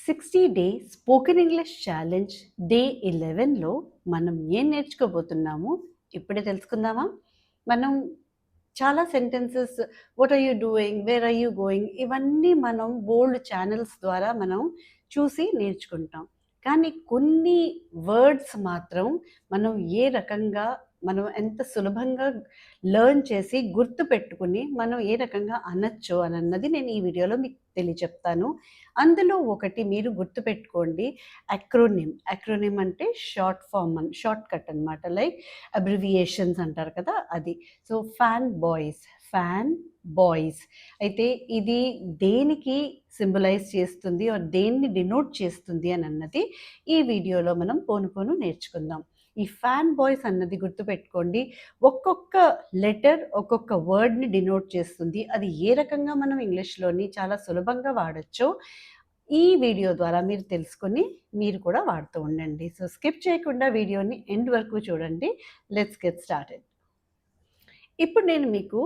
60 day spoken English challenge day 11లో మనం ఏం నేర్చుకోబోతున్నామో ఇప్పుడే తెలుసుకుందామా? మనం చాలా sentences what are you doing, where are you going, ఇవన్నీ మనం బోల్డ్ ఛానల్స్ ద్వారా మనం చూసి నేర్చుకుంటాం. కానీ కొన్ని వర్డ్స్ మాత్రం మనం ఏ రకంగా మనం ఎంత సులభంగా లెర్న్ చేసి గుర్తుపెట్టుకుని మనం ఏ రకంగా అనొచ్చో అన్నది నేను ఈ వీడియోలో మీకు తెలియచెప్తాను. అందులో ఒకటి మీరు గుర్తుపెట్టుకోండి, అక్రోనిమ్. అక్రోనిమ్ అంటే షార్ట్ ఫామ్ షార్ట్ కట్ అనమాట. లైక్ అబ్రివియేషన్స్ అంటారు కదా, అది. సో ఫ్యాన్ బాయ్స్ అయితే ఇది దేనికి సింబలైజ్ చేస్తుంది ఆర్ దేన్ని డినోట్ చేస్తుంది అని అన్నది ఈ వీడియోలో మనం పోను నేర్చుకుందాం. ఈ ఫ్యాన్ బాయ్స్ అన్నది గుర్తుపెట్టుకోండి, ఒక్కొక్క లెటర్ ఒక్కొక్క వర్డ్ని డినోట్ చేస్తుంది. అది ఏ రకంగా మనం ఇంగ్లీష్లోని చాలా సులభంగా వాడచ్చో ఈ వీడియో ద్వారా మీరు తెలుసుకొని మీరు కూడా వాడుతూ ఉండండి. సో స్కిప్ చేయకుండా వీడియోని ఎండ్ వరకు చూడండి. Let's get started. ఇప్పుడు నేను మీకు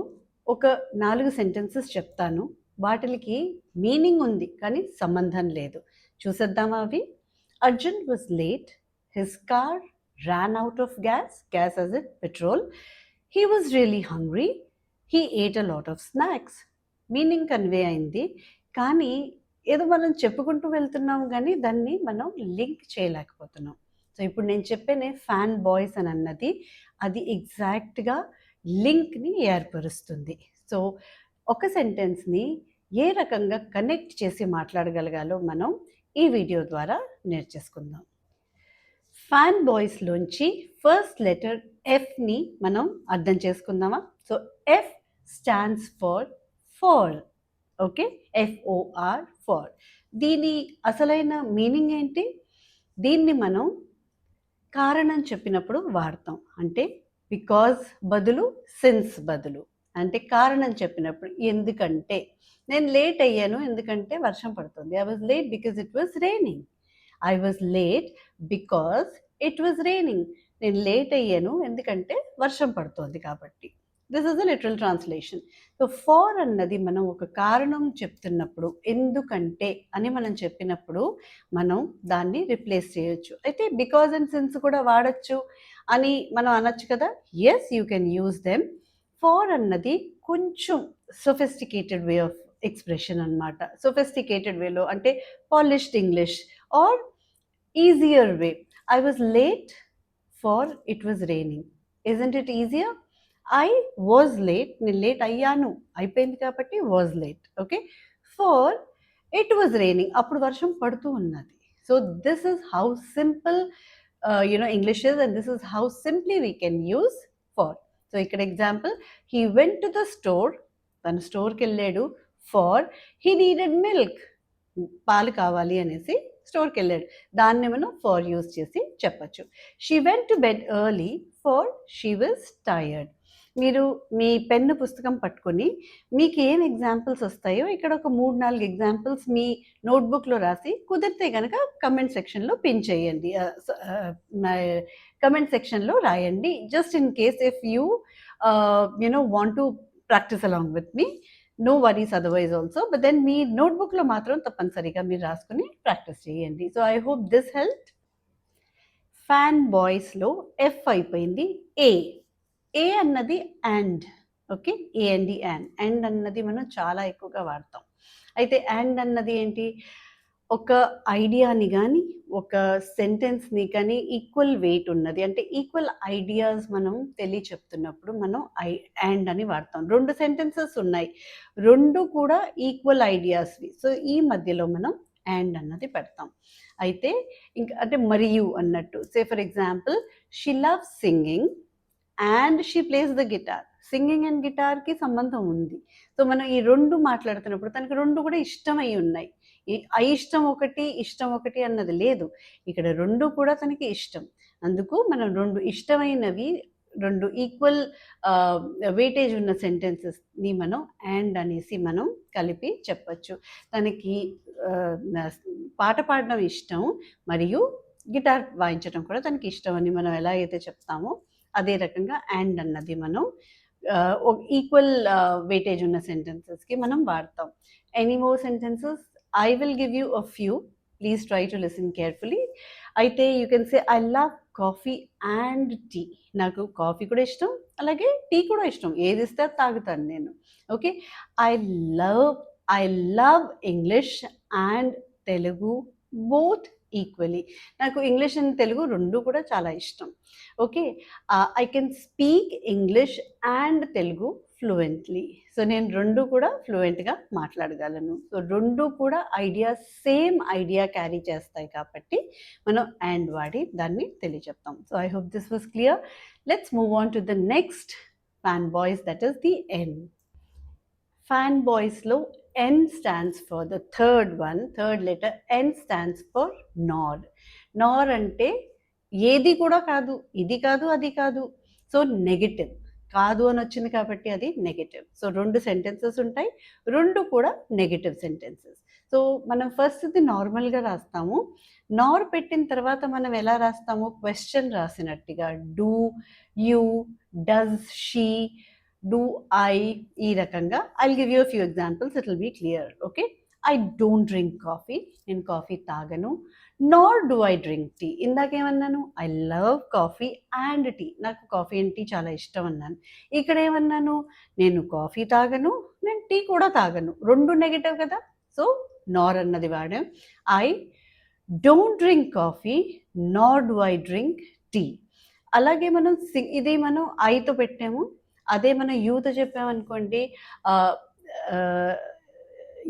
ఒక 4 సెంటెన్సెస్ చెప్తాను. వాటికి మీనింగ్ ఉంది కానీ సంబంధం లేదు. చూసేద్దామా అవి? Arjun was late, his car ran out of gas as in petrol. He was really hungry. He ate a lot of snacks. Meaning convey అయింది, కానీ ఏదో మనం చెప్పుకుంటూ వెళ్తున్నాము కానీ దాన్ని మనం లింక్ చేయలేకపోతున్నాం. సో ఇప్పుడు నేను చెప్పేనే ఫ్యాన్ బాయ్స్ అని అన్నది అది ఎగ్జాక్ట్గా లింక్ని ఏర్పరుస్తుంది. సో ఒక సెంటెన్స్ని ఏ రకంగా కనెక్ట్ చేసి మాట్లాడగలగాలో మనం ఈ వీడియో ద్వారా నేర్చేసుకుందాం. ఫ్యాన్ బాయ్స్లోంచి ఫస్ట్ లెటర్ ఎఫ్ని మనం అర్థం చేసుకుందామా? So F stands for. Okay, FOR, for. దీని అసలైన మీనింగ్ ఏంటి? దీన్ని మనం కారణం చెప్పినప్పుడు వాడతాం. అంటే బికాజ్ బదులు సిన్స్ బదులు, అంటే కారణం చెప్పినప్పుడు. ఎందుకంటే నేను లేట్ అయ్యాను ఎందుకంటే వర్షం పడుతుంది. I was late because it was raining. I was late because it was raining. నేను లేట్ అయ్యాను ఎందుకంటే వర్షం పడుతోంది కాబట్టి. This is the literal translation. So for అన్నది మనం ఒక కారణం చెప్తున్నప్పుడు, ఎందుకంటే అని మనం చెప్పినప్పుడు మనం దాన్ని రిప్లేస్ చేయొచ్చు. అయితే బికాజ్ అండ్ సిన్స్ కూడా వాడచ్చు అని మనం అనొచ్చు కదా. Yes, you can use them. For అన్నది కొంచెం సొఫిస్టికేటెడ్ వే ఆఫ్ ఎక్స్ప్రెషన్ అనమాట. సొఫిస్టికేటెడ్ వేలో అంటే polished English or easier way. I was late for it was raining. Isn't it easier? I was late, నేను లేట్ అయ్యాను అయిపోయింది కాబట్టి was late. Okay, for it was raining, అప్పుడు వర్షం పడుతూ ఉన్నది. So this is how simple English is, and this is how simply we can use far. So ఇక్కడ example, he went to the store, తను స్టోర్కి వెళ్ళాడు. ఫార్ హీ నీడెడ్ మిల్క్, పాలు కావాలి అనేసి స్టోర్కి వెళ్ళాడు. దాన్ని మనం ఫార్ యూజ్ చేసి చెప్పచ్చు. She went to bed early for she was tired. మీరు మీ పెన్ను పుస్తకం పట్టుకొని మీకు ఏం ఎగ్జాంపుల్స్ వస్తాయో ఇక్కడ ఒక 3-4 ఎగ్జాంపుల్స్ మీ నోట్బుక్లో రాసి కుదిరితే కనుక కమెంట్ సెక్షన్లో పిన్ చేయండి, కమెంట్ సెక్షన్లో రాయండి. Just in case if you want to practice along with me, no worries otherwise also. But then మీ నోట్బుక్లో మాత్రం తప్పనిసరిగా మీరు రాసుకుని ప్రాక్టీస్ చేయండి. So I hope this help. ఫ్యాన్ బాయ్స్లో ఎఫ్ అయిపోయింది. ఏ అన్నది and. Okay, A and and అన్నది మనం చాలా ఎక్కువగా వాడతాం. అయితే అండ్ అన్నది ఏంటి? ఒక ఐడియాని కానీ ఒక సెంటెన్స్ని కానీ ఈక్వల్ వెయిట్ ఉన్నది, అంటే ఈక్వల్ ఐడియాస్ మనం చెప్తున్నప్పుడు మనం అండ్ అని వాడతాం. 2 సెంటెన్సెస్ ఉన్నాయి, 2 కూడా ఈక్వల్ ఐడియాస్వి. సో ఈ మధ్యలో మనం అండ్ అన్నది పెడతాం. అయితే ఇంకా అంటే మరియు అన్నట్టు. Say for example, she loves singing and she plays the guitar. Singing and గిటార్కి సంబంధం ఉంది. సో మనం ఈ 2 మాట్లాడుతున్నప్పుడు తనకి 2 కూడా ఇష్టమై ఉన్నాయి. ఇష్టం ఒకటి అన్నది లేదు ఇక్కడ, 2 కూడా తనకి ఇష్టం. అందుకు మనం 2 ఇష్టమైనవి, 2 ఈక్వల్ వెయిటేజ్ ఉన్న సెంటెన్సెస్ని మనం అండ్ అనేసి మనం కలిపి చెప్పచ్చు. తనకి పాట పాడడం ఇష్టం మరియు గిటార్ వాయించడం కూడా తనకి ఇష్టం అని మనం ఎలా అయితే చెప్తామో అదే రకంగా అండ్ అన్నది మనం ఈక్వల్ వెయిటేజ్ ఉన్న సెంటెన్సెస్కి మనం వాడతాం. Any more sentences? I will give you a few. Please try to listen carefully. అయితే you can say I love coffee and tea. నాకు కాఫీ కూడా ఇష్టం, అలాగే టీ కూడా ఇష్టం. ఏది ఇస్తే అది తాగుతాను నేను. Okay, I love I love English and Telugu both equally. నాకు ఇంగ్లీష్ అండ్ తెలుగు రెండు కూడా చాలా ఇష్టం. Okay, I can speak English and Telugu fluently. So నేను రెండు కూడా ఫ్లూయెంట్గా మాట్లాడగలను. సో రెండు కూడా సేమ్ ఐడియా క్యారీ చేస్తాయి కాబట్టి మనం అండ్ వాడి దాన్ని తెలియచెప్తాం. So I hope this was clear. Let's move on to the next fanboys, that is the N. ఫ్యాన్ బాయ్స్లో N stands for the third letter. N stands for nor. Nor అంటే ఏది కూడా కాదు, ఇది కాదు, అది కాదు. So negative. కాదు అని వచ్చింది కాబట్టి అది నెగటివ్. సో రెండు సెంటెన్సెస్ ఉంటాయి, రెండు కూడా నెగటివ్ సెంటెన్సెస్. సో మనం ఫస్ట్ది నార్మల్గా రాస్తాము. నార్ పెట్టిన తర్వాత మనం ఎలా రాస్తాము? క్వశ్చన్ రాసినట్టుగా. Do, you, does, she, do, I, ఈ రకంగా. I'll give you few examples, it will be clear. Okay, I don't drink coffee. నేను కాఫీ తాగను. Nor do I drink tea. ఇందాకేమన్నాను? I love coffee and tea. నాకు coffee and tea చాలా ఇష్టం అన్నాను. ఇక్కడ ఏమన్నాను? నేను కాఫీ తాగను, నేను టీ కూడా తాగను. రెండు నెగటివ్ కదా, సో నార్ అన్నది వాడాం. I don't drink coffee, nor do I drink tea. అలాగే మనం ఇది మనం ఐతో పెట్టాము. అదే మనం యూతో చెప్పామనుకోండి,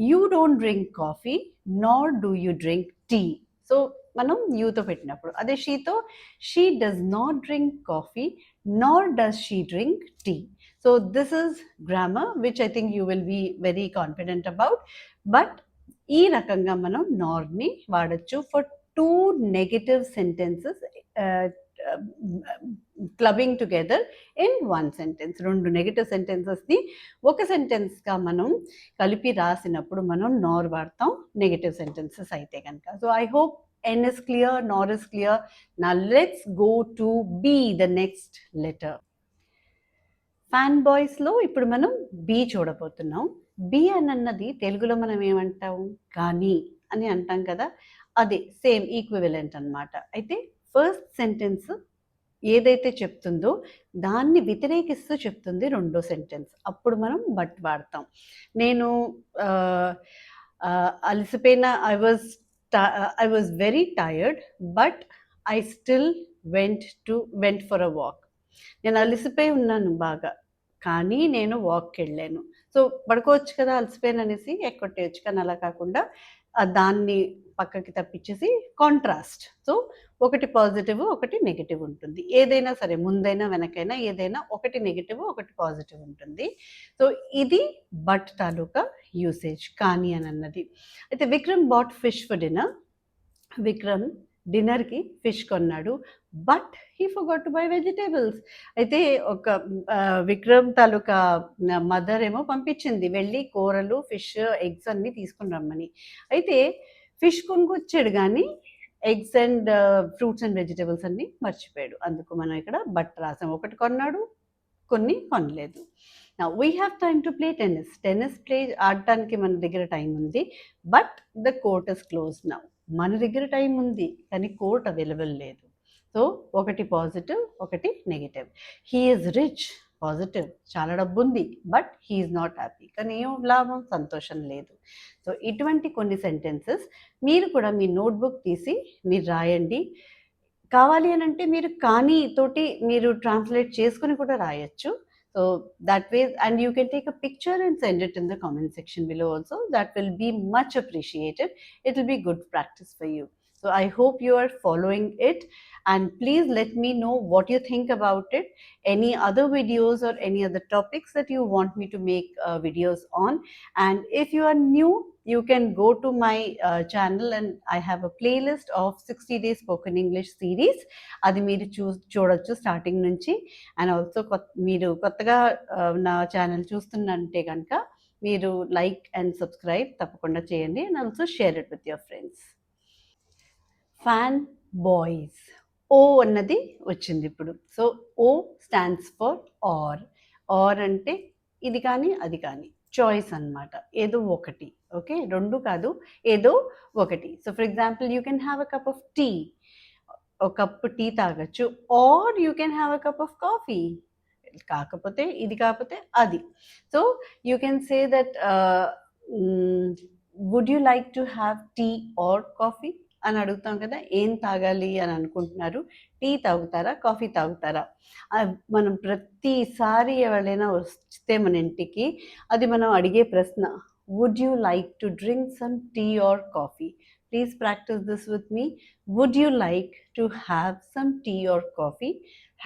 you don't drink coffee, nor do you drink tea. So మనం యూతో పెట్టినప్పుడు. అదే షీతో, she does not drink coffee, nor does she drink tea. So this is grammar which I think you will be very confident about. But ఈ రకంగా మనం నార్ని వాడచ్చు for two negative sentences clubbing together in one sentence. రెండు negative సెంటెన్సెస్ని ఒక సెంటెన్స్గా మనం కలిపి రాసినప్పుడు మనం నార్ వాడతాం, నెగటివ్ సెంటెన్సెస్ అయితే కనుక. So I hope N is clear, nor is clear. Now let's go to B, the next letter. ఫ్యాన్ బాయ్స్లో ఇప్పుడు మనం బి చూడబోతున్నాం. బి అన్నది తెలుగులో మనం ఏమంటాం? కానీ అని అంటాం కదా, అదే సేమ్ ఈక్వివలెంట్ అన్నమాట. అయితే ఫస్ట్ సెంటెన్స్ ఏదైతే చెప్తుందో దాన్ని వ్యతిరేకిస్తూ చెప్తుంది రెండో సెంటెన్స్. అప్పుడు మనం బట్ వాడతాం. నేను అలసిపోయిన, I was very tired, but I still went for a walk. నేను అలసిపోయి ఉన్నాను బాగా, కానీ నేను వాక్కి వెళ్ళాను. సో పడుకోవచ్చు కదా అలసిపోయాను అనేసి ఎక్కొట్టేయచ్చు, కానీ అలా కాకుండా దాన్ని పక్కకి తప్పించేసి కాంట్రాస్ట్. సో ఒకటి పాజిటివ్, ఒకటి నెగిటివ్ ఉంటుంది. ఏదైనా సరే, ముందైనా వెనకైనా ఏదైనా ఒకటి నెగిటివ్, ఒకటి పాజిటివ్ ఉంటుంది. సో ఇది బట్ తాలూకా యూసేజ్, కానీ అని అన్నది. అయితే Vikram bought fish for dinner. Vikram డిన్నర్కి ఫిష్ కొన్నాడు, but he forgot to buy vegetables. అయితే ఒక విక్రమ్ తాలూకా మదర్ ఏమో పంపించింది వెళ్ళి కూరలు, ఫిష్, ఎగ్స్ అన్నీ తీసుకుని రమ్మని. అయితే ఫిష్ కొనుక్కొచ్చాడు కానీ eggs and fruits and vegetables అన్నీ మర్చిపోయాడు. అందుకు మనం ఇక్కడ బట్ రాసాం. ఒకటి కొన్నాడు, కొన్ని కొనలేదు. నా we have time to play tennis. Tennis play ఆడటానికి మన దగ్గర టైం ఉంది, but the court is close now. మన దగ్గర టైం ఉంది కానీ కోర్ట్ అవైలబుల్ లేదు. సో ఒకటి పాజిటివ్, ఒకటి negative. He is rich, positive, చాలా డబ్బు ఉంది, but he is not happy, కానీ ఏం లాభం, సంతోషం లేదు. సో ఇటువంటి కొన్ని సెంటెన్సెస్ మీరు కూడా మీ నోట్బుక్ తీసి మీరు రాయండి. కావాలి అని అంటే మీరు కానీ తోటి మీరు ట్రాన్స్లేట్ చేసుకుని కూడా రాయొచ్చు. So that way, and you can take a picture and send it in the comment section below also. That will be much appreciated. It will be good practice for you. So I hope you are following it, and please let me know what you think about it. Any other videos or any other topics that you want me to make videos on. And if you are new, you can go to my channel, and I have a playlist of 60 days spoken English series. అది మీరు చూడొచ్చు starting నుంచి. And also మీరు కొత్తగా నా channel చూస్తున్నంటే కనుక మీరు like and subscribe తప్పకుండా చేయండి, and also share it with your friends. Fanboys, O అన్నది వచ్చింది ఇప్పుడు. So O stands for or. Or అంటే ఇది కానీ అది కానీ, చాయిస్ అన్నమాట, ఏదో ఒకటి. ఓకే, 2 కాదు, ఏదో ఒకటి. So for example you can have a cup of tea, ఒక కప్పు టీ తాగొచ్చు, or you can have a cup of coffee, కాకపోతే ఇది కాకపోతే అది. So you can say that would you like to have tea or coffee అని అడుగుతాం కదా, ఏం తాగాలి అని అనుకుంటున్నారు, టీ తాగుతారా కాఫీ తాగుతారా. మనం ప్రతిసారి ఎవరైనా వస్తే మన ఇంటికి అది మనం అడిగే ప్రశ్న, would you like to drink some tea or coffee. Please practice this with me. Would you like to have some tea or coffee.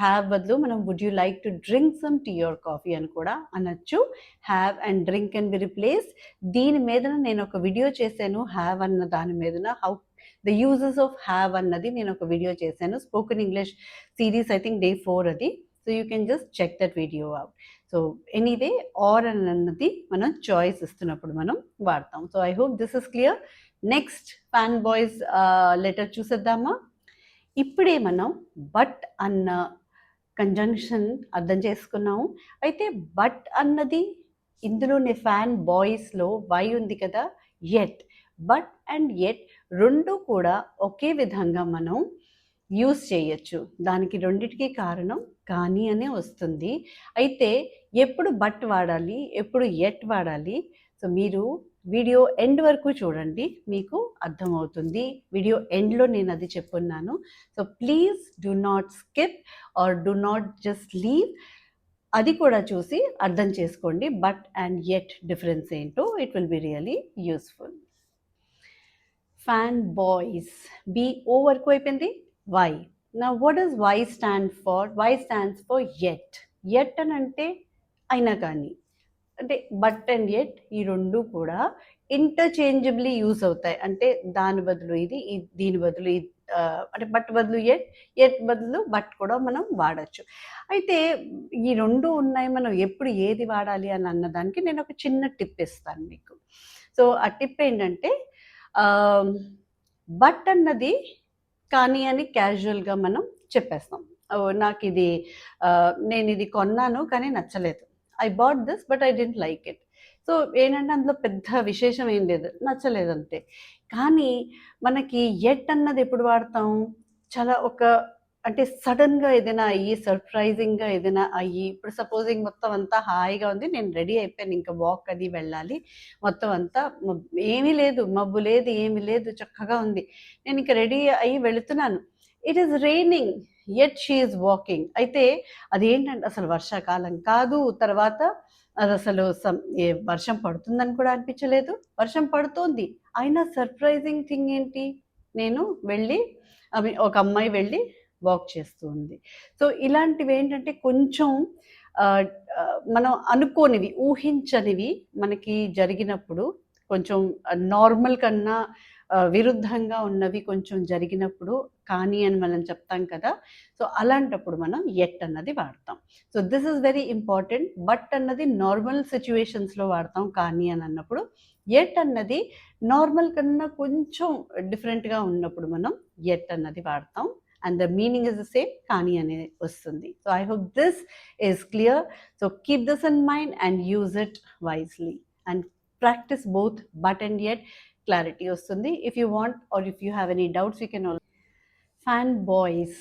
Have బదులు మనం would you like to drink some tea or coffee అని కూడా అనొచ్చు. Have and drink can be replace. దీని మీదన నేను ఒక video చేశాను, హ్యావ్ అన్న దాని మీదన how the uses of have అన్నది నేను ఒక వీడియో చేశాను, spoken English series, I think Day 4 అది. So you can just check that video out. So anyway, or అన్నది మనం చాయిస్ ఇస్తున్నప్పుడు మనం వాడతాం. So I hope this is clear. Next fanboys letter చూసేద్దామా. ఇప్పుడే మనం బట్ అన్న కంజంక్షన్ అర్థం చేసుకున్నాము. అయితే బట్ అన్నది ఇందులోనే ఫ్యాన్ బాయ్స్లో వై ఉంది కదా, ఎట్. బట్ అండ్ ఎట్ రెండు కూడా ఒకే విధంగా మనం యూస్ చేయొచ్చు. దానికి రెండిటికి కారణం కానీ అనే వస్తుంది. అయితే ఎప్పుడు బట్ వాడాలి, ఎప్పుడు ఎట్ వాడాలి, సో మీరు వీడియో ఎండ్ వరకు చూడండి, మీకు అర్థమవుతుంది. వీడియో ఎండ్లో నేను అది చెప్పున్నాను. So please do not skip or do not just leave. అది కూడా చూసి అర్థం చేసుకోండి బట్ అండ్ ఎట్ డిఫరెన్స్ ఏంటో. It will be really useful. Fanboys, B O వరకు అయిపోయింది. వై. నా what does Y stand for? Y stands for yet. Yet అని అంటే అయినా కానీ, అంటే బట్ అండ్ ఎట్ ఈ రెండు కూడా ఇంటర్చేంజబుల్లీ యూస్ అవుతాయి. అంటే దాని బదులు ఇది, దీని బదులు ఇది, అంటే బట్ బదులు ఎట్, ఎట్ బదులు బట్ కూడా మనం వాడచ్చు. అయితే ఈ రెండు ఉన్నాయి, మనం ఎప్పుడు ఏది వాడాలి అని అన్నదానికి నేను ఒక చిన్న టిప్ ఇస్తాను మీకు. సో ఆ టిప్ ఏంటంటే, బట్ అన్నది కానీ అని క్యాజువల్గా మనం చెప్పేస్తాం. నాకు ఇది నేను ఇది కొన్నాను కానీ నచ్చలేదు, I bought this but I didn't like it. So ఏంటంటే అందులో పెద్ద విశేషం ఏం లేదు, నచ్చలేదు అంతే. కానీ మనకి ఎట్ అన్నది ఎప్పుడు వాడతాం, చాలా ఒక అంటే సడన్గా ఏదైనా అయ్యి, సర్ప్రైజింగ్గా ఏదైనా అయ్యి, ఇప్పుడు సపోజింగ్ మొత్తం అంతా హాయిగా ఉంది, నేను రెడీ అయిపోయాను, ఇంకా వాక్ అది వెళ్ళాలి, మొత్తం అంతా ఏమీ లేదు, మబ్బు లేదు, ఏమీ లేదు, చక్కగా ఉంది, నేను ఇంకా రెడీ అయ్యి వెళుతున్నాను. It is raining at she is walking. అయితే అదేంటంటే అసలు వర్షాకాలం కాదు, తర్వాత అది అసలు వర్షం పడుతుందని కూడా అనిపించలేదు, వర్షం పడుతోంది, అయినా సర్ప్రైజింగ్ థింగ్ ఏంటి, నేను వెళ్ళి ఒక అమ్మాయి వెళ్ళి వాక్ చేస్తూ ఉంది. సో ఇలాంటివి ఏంటంటే కొంచెం మనం అనుకోనివి, ఊహించనివి మనకి జరిగినప్పుడు, కొంచెం నార్మల్ కన్నా విరుద్ధంగా ఉన్నవి కొంచెం జరిగినప్పుడు కానీ అని మనం చెప్తాం కదా. సో అలాంటప్పుడు మనం ఎట్ అన్నది వాడతాం. So this is very important. But అన్నది నార్మల్ సిచ్యువేషన్స్లో వాడతాం, కానీ అని అన్నప్పుడు. ఎట్ అన్నది నార్మల్ కన్నా కొంచెం డిఫరెంట్గా ఉన్నప్పుడు మనం ఎట్ అన్నది వాడతాం. And the meaning is the same, కానీ అనే వస్తుంది. So I hope this is clear. So keep this in mind and use it wisely and practice both but and yet. Clarity వస్తుంది. If you want or if you have any doubts, you can also. Fan boys,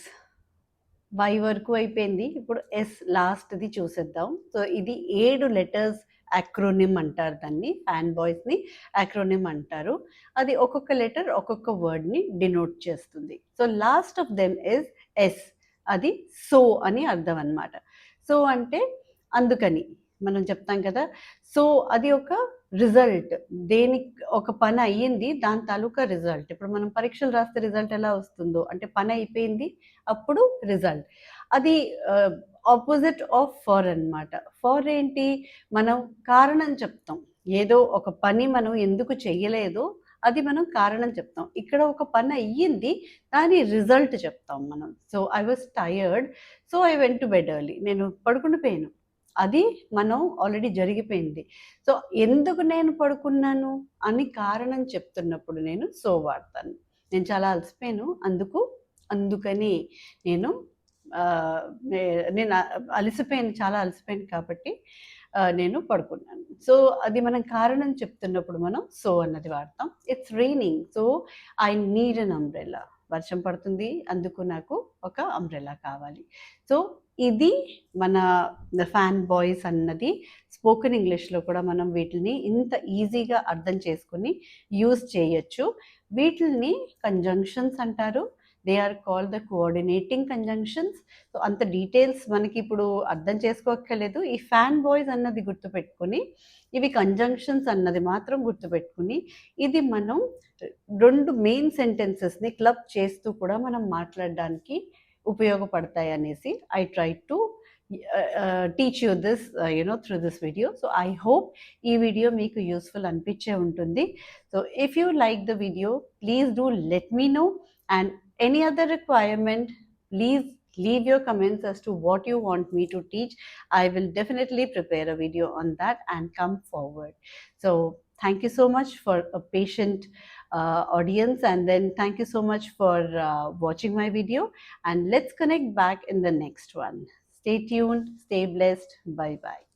Y వరకు అయిపోయింది, ఇప్పుడు yes లాస్ట్ది చూసేద్దాం. So ఇది 7 letters acronym అంటారు దాన్ని, fan బాయ్స్ని acronym అంటారు. అది ఒక్కొక్క లెటర్ ఒక్కొక్క వర్డ్ని డినోట్ చేస్తుంది. So last of them is S, అది సో అని అర్థం అన్నమాట. సో అంటే అందుకని మనం చెప్తాం కదా, సో అది ఒక రిజల్ట్, దేనికి ఒక పని అయ్యింది దాని తాలూకా రిజల్ట్. ఇప్పుడు మనం పరీక్షలు రాస్తే రిజల్ట్ ఎలా వస్తుందో, అంటే పని అయిపోయింది అప్పుడు రిజల్ట్. అది ఆపోజిట్ ఆఫ్ ఫర్ అన్నమాట. ఫర్ ఏంటి, మనం కారణం చెప్తాం, ఏదో ఒక పని మనం ఎందుకు చెయ్యలేదో అది మనం కారణం చెప్తాం. ఇక్కడ ఒక పని అయ్యింది, దాని రిజల్ట్ చెప్తాం మనం. So I was tired so I went to bed early, నేను పడుకుండిపోయాను, అది మనం ఆల్రెడీ జరిగిపోయింది. సో ఎందుకు నేను పడుకున్నాను అని కారణం చెప్తున్నప్పుడు నేను సో వాడతాను. నేను చాలా అలసిపోయాను, అందుకని నేను అలసిపోయాను, చాలా అలసిపోయాను కాబట్టి నేను పడుకున్నాను. సో, అది మనం కారణం చెప్తున్నప్పుడు మనం సో అన్నది వాడతాం. It's raining so I need an umbrella. వర్షం పడుతుంది. అందుకు నాకు ఒక అంబ్రెల్లా కావాలి. సో, ఇది మన ఫ్యాన్ బాయ్స్ అన్నది స్పోకెన్ ఇంగ్లీష్‌లో కూడా మనం వీటిని ఇంత ఈజీగా అర్థం చేసుకొని యూజ్ చేయొచ్చు. వీటిల్ని కంజంక్షన్స్ అంటారు. They are called the coordinating conjunctions. So, అంత డీటెయిల్స్ మనకిప్పుడు అర్థం చేసుకోక్కర్లేదు. ఈ ఫ్యాన్ బాయ్స్ అన్నది గుర్తుపెట్టుకొని, ఇవి కంజంక్షన్స్ అన్నది మాత్రం గుర్తుపెట్టుకొని, ఇది మనం 2 మెయిన్ సెంటెన్సెస్‌ని క్లబ్ చేస్తూ కూడా మనం మాట్లాడడానికి ఉపయోగపడతాయనేసి I try to teach you this through this video. So, I hope ఈ వీడియో మీకు యూస్‌ఫుల్ అనిపించే ఉంటుంది. So, if you like the video please do let me know and any other requirement, please leave your comments as to what you want me to teach. I will definitely prepare a video on that and come forward. So thank you so much for a patient audience, and then thank you so much for watching my video, and let's connect back in the next one. Stay tuned, stay blessed, bye bye.